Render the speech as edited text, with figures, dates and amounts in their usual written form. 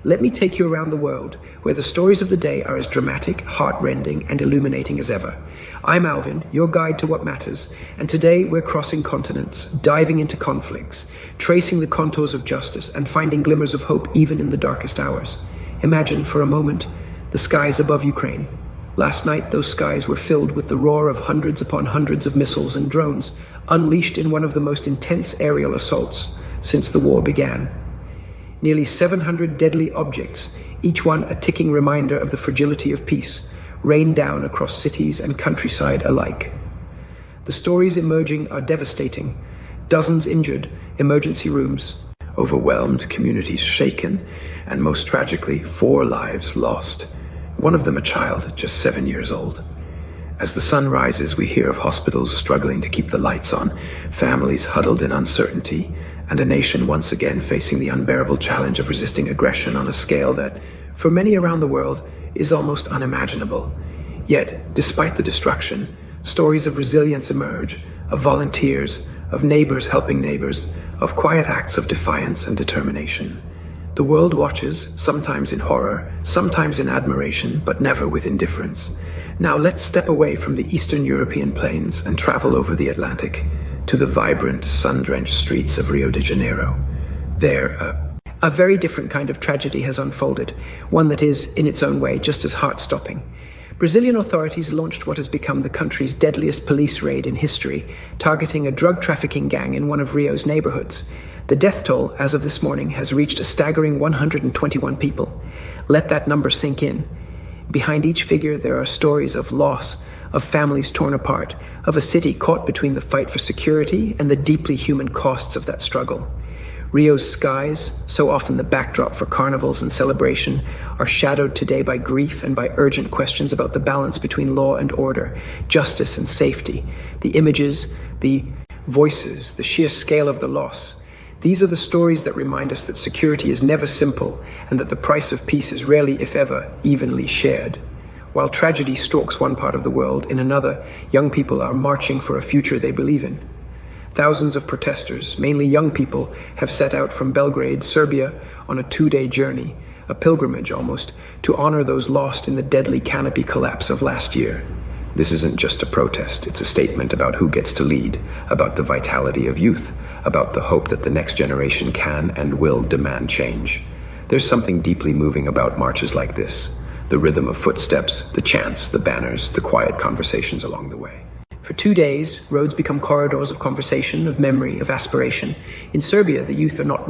let me take you around the world, where the stories of the day are as dramatic, heart-rending, and illuminating as ever. I'm Alvin, your guide to what matters, and today we're crossing continents, diving into conflicts, tracing the contours of justice, and finding glimmers of hope even in the darkest hours. Imagine, for a moment, the skies above Ukraine. Last night, those skies were filled with the roar of hundreds upon hundreds of missiles and drones, unleashed in one of the most intense aerial assaults since the war began. Nearly 700 deadly objects, each one a ticking reminder of the fragility of peace, rained down across cities and countryside alike. The stories emerging are devastating. Dozens injured, emergency rooms overwhelmed, communities shaken, and most tragically, 4 lives lost. One of them a child, just 7 years old. As the sun rises, we hear of hospitals struggling to keep the lights on, families huddled in uncertainty, and a nation once again facing the unbearable challenge of resisting aggression on a scale that, for many around the world, is almost unimaginable. Yet, despite the destruction, stories of resilience emerge, of volunteers, of neighbors helping neighbors, of quiet acts of defiance and determination. The world watches, sometimes in horror, sometimes in admiration, but never with indifference. Now let's step away from the Eastern European plains and travel over the Atlantic to the vibrant, sun-drenched streets of Rio de Janeiro. There, a very different kind of tragedy has unfolded, one that is, in its own way, just as heart-stopping. Brazilian authorities launched what has become the country's deadliest police raid in history, targeting a drug trafficking gang in one of Rio's neighborhoods. The death toll, as of this morning, has reached a staggering 121 people. Let that number sink in. Behind each figure, there are stories of loss, of families torn apart, of a city caught between the fight for security and the deeply human costs of that struggle. Rio's skies, so often the backdrop for carnivals and celebration, are shadowed today by grief and by urgent questions about the balance between law and order, justice and safety, the images, the voices, the sheer scale of the loss. These are the stories that remind us that security is never simple and that the price of peace is rarely, if ever, evenly shared. While tragedy stalks one part of the world, in another, young people are marching for a future they believe in. Thousands of protesters, mainly young people, have set out from Belgrade, Serbia, on a 2-day journey, a pilgrimage almost, to honor those lost in the deadly canopy collapse of last year. This isn't just a protest, it's a statement about who gets to lead, about the vitality of youth, about the hope that the next generation can and will demand change. There's something deeply moving about marches like this, the rhythm of footsteps, the chants, the banners, the quiet conversations along the way. For 2 days, roads become corridors of conversation, of memory, of aspiration. In Serbia, the youth are not